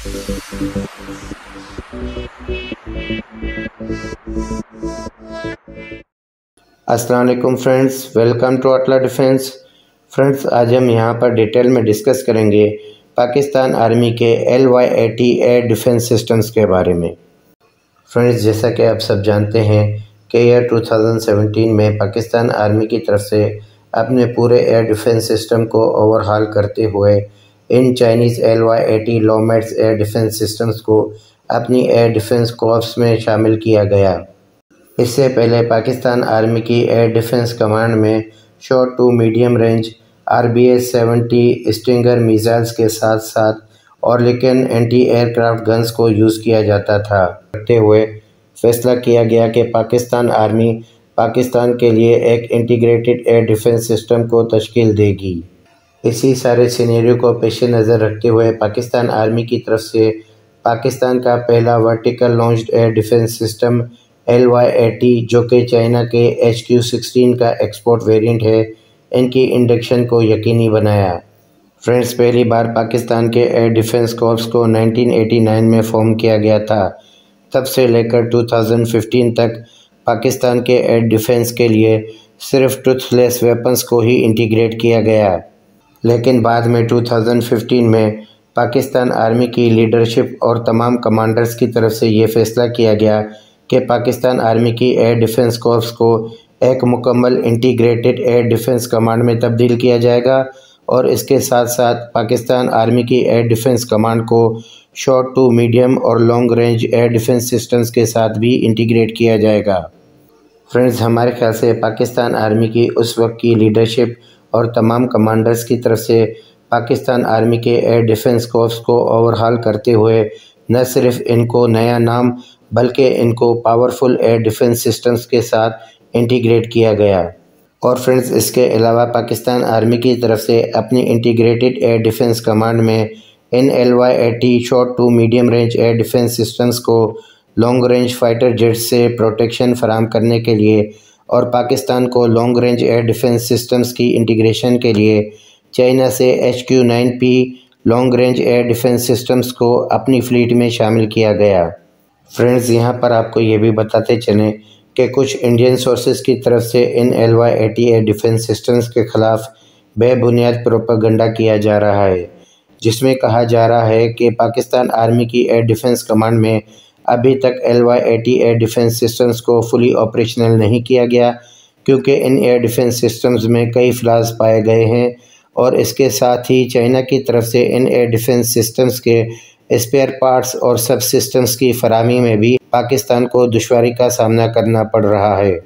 अस्सलाम वालेकुम friends, welcome to Atla defence. Friends, आज हम यहाँ पर डिटेल में डिस्कस करेंगे पाकिस्तान आर्मी के LY-80 एयर डिफेंस सिस्टम्स के बारे में। फ्रेंड्स, जैसा कि आप सब जानते हैं कि ईयर 2017 में पाकिस्तान आर्मी की तरफ से अपने पूरे एयर डिफेंस सिस्टम को ओवरहाल करते हुए इन चाइनीज़ LY-80 लोमेट्स एयर डिफेंस सिस्टम्स को अपनी एयर डिफेंस कोर्प्स में शामिल किया गया। इससे पहले पाकिस्तान आर्मी की एयर डिफेंस कमांड में short to medium range RBS-70 stinger missiles के साथ साथ ऑर्लिकन एंटी एयरक्राफ्ट गन्स को यूज़ किया जाता था। करते हुए फैसला किया गया कि पाकिस्तान आर्मी पाकिस्तान के लिए एक इंटीग्रेटेड एयर डिफेंस सिस्टम को तश्कील देगी। इसी सारे सिनेरियो को पेश नज़र रखते हुए पाकिस्तान आर्मी की तरफ से पाकिस्तान का पहला vertical launched air defence system LY-80, जो कि चाइना के HQ-16 का एक्सपोर्ट वेरिएंट है, इनकी इंडक्शन को यकीनी बनाया। फ्रेंड्स, पहली बार पाकिस्तान के एयर डिफेंस कोर्प्स को 1989 में फॉर्म किया गया था। तब से लेकर 2015 तक पाकिस्तान के एयर डिफेंस के लिए सिर्फ टूथलेस वेपन्स को ही इंटीग्रेट किया गया। लेकिन बाद में 2015 में पाकिस्तान आर्मी की लीडरशिप और तमाम कमांडर्स की तरफ से ये फैसला किया गया कि पाकिस्तान आर्मी की एयर डिफेंस कोर्प्स को एक मुकम्मल इंटीग्रेटेड एयर डिफेंस कमांड में तब्दील किया जाएगा और इसके साथ साथ पाकिस्तान आर्मी की एयर डिफेंस कमांड को शॉर्ट टू मीडियम और long range air defence systems के साथ भी इंटीग्रेट किया जाएगा। फ्रेंड्स, हमारे ख्याल से पाकिस्तान आर्मी की उस वक्त की लीडरशिप और तमाम कमांडर्स की तरफ से पाकिस्तान आर्मी के एयर डिफेंस कोर्प्स को ओवरहाल करते हुए न सिर्फ इनको नया नाम बल्कि इनको पावरफुल एयर डिफेंस सिस्टम्स के साथ इंटीग्रेट किया गया। और फ्रेंड्स, इसके अलावा पाकिस्तान आर्मी की तरफ से अपनी इंटीग्रेटेड एयर डिफेंस कमांड में इन LY-80 short to medium range air defence systems को लॉन्ग रेंज फाइटर जेट्स से प्रोटेक्शन फराहम करने के लिए और पाकिस्तान को long range air defence systems की इंटीग्रेशन के लिए चाइना से HQ-9P long range air defence systems को अपनी फ्लीट में शामिल किया गया। फ्रेंड्स, यहाँ पर आपको ये भी बताते चलें कि कुछ इंडियन सोर्सेज की तरफ से इन LY-80 एयर डिफेंस सिस्टम्स के ख़िलाफ़ बेबुनियाद प्रोपेगेंडा किया जा रहा है, जिसमें कहा जा रहा है कि पाकिस्तान आर्मी की एयर डिफेंस कमांड में अभी तक LY-80 एयर डिफेंस सिस्टम्स को फुली ऑपरेशनल नहीं किया गया, क्योंकि इन एयर डिफेंस सिस्टम्स में कई फ्लॉज पाए गए हैं और इसके साथ ही चाइना की तरफ से इन एयर डिफेंस सिस्टम्स के स्पेयर पार्ट्स और सब सिस्टम्स की फराहमी में भी पाकिस्तान को दुश्वारी का सामना करना पड़ रहा है।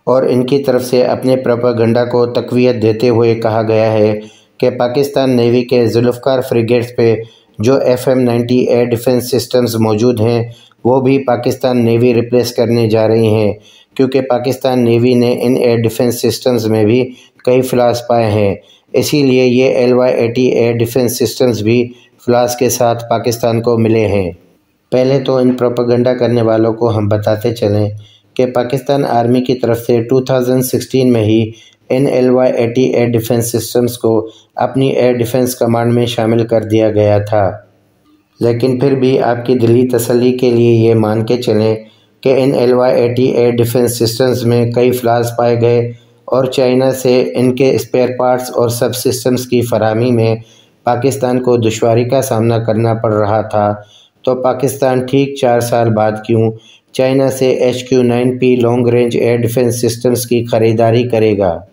और इनकी तरफ से अपने प्रोपेगेंडा को तक़वियत देते हुए कहा गया है कि पाकिस्तान नेवी के जुल्फ़कार फ्रिगेट्स पे जो FM-90 एयर डिफेंस सिस्टम्स मौजूद हैं, वो भी पाकिस्तान नेवी रिप्लेस करने जा रही हैं, क्योंकि पाकिस्तान नेवी ने इन एयर डिफेंस सिस्टम्स में भी कई फ्लॉज पाए हैं। इसीलिए ये LY-80 एयर डिफेंस सिस्टम्स भी फ्लॉज के साथ पाकिस्तान को मिले हैं। पहले तो इन प्रोपेगेंडा करने वालों को हम बताते चलें कि पाकिस्तान आर्मी की तरफ से 2016 में ही इन LY-80 एयर डिफेंस सिस्टम्स को अपनी एयर डिफेंस कमांड में शामिल कर दिया गया था। लेकिन फिर भी आपकी दिली तसल्ली के लिए ये मान के चलें कि इन LY-80 एयर डिफेंस सिस्टम्स में कई फ्लॉज पाए गए और चाइना से इनके स्पेयर पार्ट्स और सब सिस्टम्स की फराहमी में पाकिस्तान को दुश्वारी का सामना करना पड़ रहा था, तो पाकिस्तान ठीक 4 साल बाद क्यों चाइना से HQ-9P long range air defence systems की ख़रीदारी करेगा।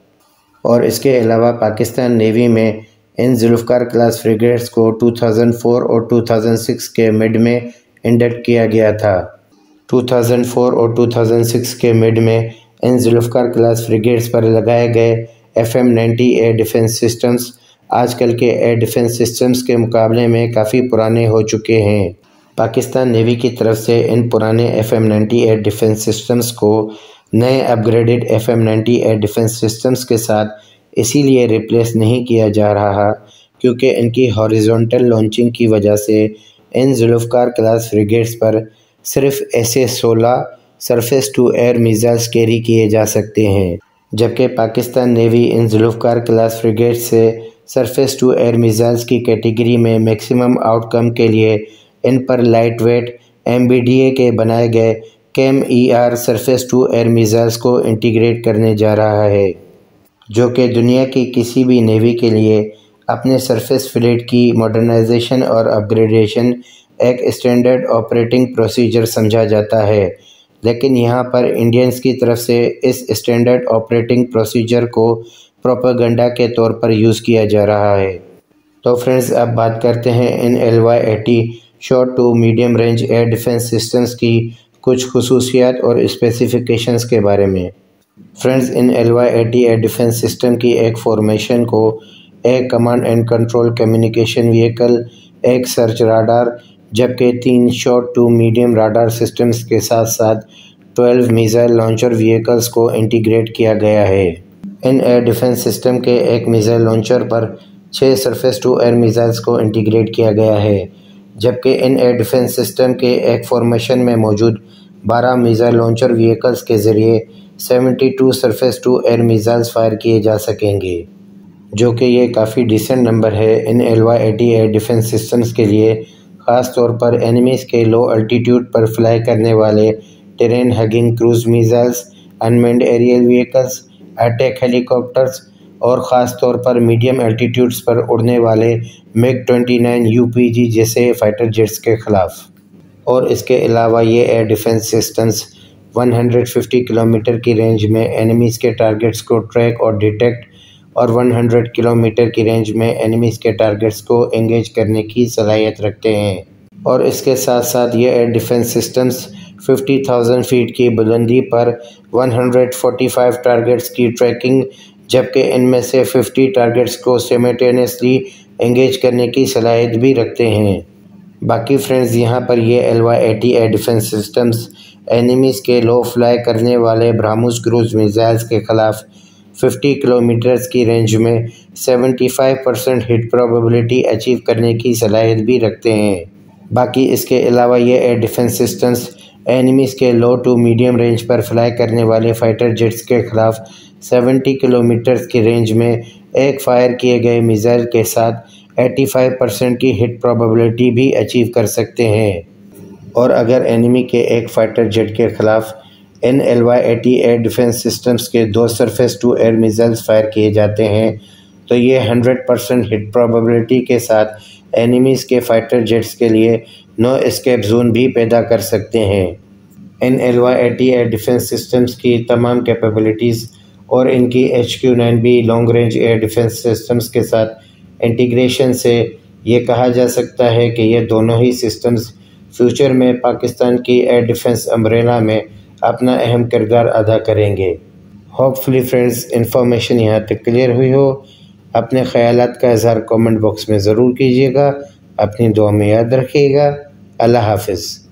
और इसके अलावा पाकिस्तान नेवी में इन जुल्फ़कार क्लास फ्रिगेट्स को 2004 और 2006 के मिड में इंडक्ट किया गया था। 2004 और 2006 के मिड में इन जुल्फ़कार क्लास फ्रिगेट्स पर लगाए गए FM-90 एयर डिफेंस सिस्टम्स आजकल के एयर डिफेंस सिस्टम्स के मुकाबले में काफ़ी पुराने हो चुके हैं। पाकिस्तान नेवी की तरफ से इन पुराने FM-90 एयर डिफेंस सिस्टम्स को नए upgraded FM-90 air defence systems के साथ इसीलिए रिप्लेस नहीं किया जा रहा क्योंकि इनकी हॉरिजॉन्टल लॉन्चिंग की वजह से इन जुल्फ़कार क्लास फ्रिगेट्स पर सिर्फ SA-16 surface to air missiles carry किए जा सकते हैं, जबकि पाकिस्तान नेवी इन जुल्फ़कार क्लास फ्रिगेट्स से सरफेस टू एयर मिसाइल्स की कैटेगरी में मैक्सिमम आउटकम के लिए इन पर लाइट वेट MBDA के बनाए गए CAM-ER surface to air missiles को इंटीग्रेट करने जा रहा है, जो कि दुनिया की किसी भी नेवी के लिए अपने सरफेस फ्लीट की मॉडर्नाइजेशन और अपग्रेडेशन एक स्टैंडर्ड ऑपरेटिंग प्रोसीजर समझा जाता है। लेकिन यहाँ पर इंडियंस की तरफ से इस स्टैंडर्ड ऑपरेटिंग प्रोसीजर को प्रोपेगेंडा के तौर पर यूज़ किया जा रहा है। तो फ्रेंड्स, अब बात करते हैं इन LY-80 short to medium range air defence systems की कुछ खुसूसियात और स्पेसिफिकेशंस के बारे में। फ्रेंड्स, इन LY-80 एयर डिफेंस सिस्टम की एक फॉर्मेशन को एक command and control communication vehicle, एक सर्च राडार, जबकि 3 short to medium radar systems के साथ साथ 12 मिसाइल लॉन्चर व्हीकल्स को इंटीग्रेट किया गया है। इन एयर डिफेंस सिस्टम के एक मिसाइल लॉन्चर पर 6 सरफेस टू एयर मिसाइल्स को इंटीग्रेट किया गया है, जबकि इन एयर डिफेंस सिस्टम के एक फॉर्मेशन में मौजूद 12 मिसाइल लॉन्चर व्हीकल्स के ज़रिए 72 surface to air missiles fire किए जा सकेंगे, जो कि ये काफ़ी डिसेंट नंबर है इन LY-80 एयर डिफेंस सिस्टम्स के लिए, ख़ास तौर पर एनिमीज़ के लो अल्टीट्यूड पर फ्लाई करने वाले terrain hugging cruise missiles, unmanned aerial vehicles, attack helicopters और ख़ास तौर पर मीडियम एल्टीट्यूड्स पर उड़ने वाले MiG-29 UPG जैसे फाइटर जेट्स के ख़िलाफ़। और इसके अलावा ये एयर डिफेंस सिस्टम्स 150 किलोमीटर की रेंज में एनिमीज़ के टारगेट्स को ट्रैक और डिटेक्ट और 100 किलोमीटर की रेंज में एनिमीज़ के टारगेट्स को एंगेज करने की सलाहियत रखते हैं। और इसके साथ साथ ये एयर डिफेंस सिस्टम्स 50,000 फीट की बुलंदी पर 145 टारगेट्स की ट्रैकिंग, जबकि इनमें से 50 टारगेट्स को सिमल्टेनियसली एंगेज करने की सलाहियत भी रखते हैं। बाकी फ्रेंड्स, यहाँ पर ये LY-80 air defence systems enemies के लो फ्लाई करने वाले ब्रह्मोस क्रूज मिसाइल्स के ख़िलाफ़ 50 किलोमीटर्स की रेंज में 75% हिट प्रोबेबिलिटी अचीव करने की सलाहियत भी रखते हैं। बाकी इसके अलावा ये एयर डिफेंस सिस्टम्स एनिमीज़ के लो टू मीडियम रेंज पर फ्लाई करने वाले फाइटर जेट्स के ख़िलाफ़ 70 किलोमीटर्स की रेंज में एक फायर किए गए मिसाइल के साथ 85% की हिट प्रोबेबिलिटी भी अचीव कर सकते हैं। और अगर एनिमी के एक फाइटर जेट के ख़िलाफ़ इन LY-80 एयर डिफेंस सिस्टम्स के 2 surface to air missiles fire किए जाते हैं, तो ये 100% हिट प्रोबेबिलिटी के साथ एनिमीज़ के फाइटर जेट्स के लिए नो एस्केप जोन भी पैदा कर सकते हैं। इन LY-80 एयर डिफेंस सिस्टम्स की तमाम कैपेबिलिटीज़ और इनकी HQ-9B long range air defence systems के साथ इंटीग्रेशन से ये कहा जा सकता है कि ये दोनों ही सिस्टम्स फ्यूचर में पाकिस्तान की एयर डिफेंस अम्ब्रेला में अपना अहम किरदार अदा करेंगे। होपफुली फ्रेंड्स, इन्फॉर्मेशन यहाँ तक क्लियर हुई हो। अपने ख़यालात का इज़हार कमेंट बॉक्स में ज़रूर कीजिएगा। अपनी दुआ में याद रखिएगा। अल्लाह हाफ़िज़।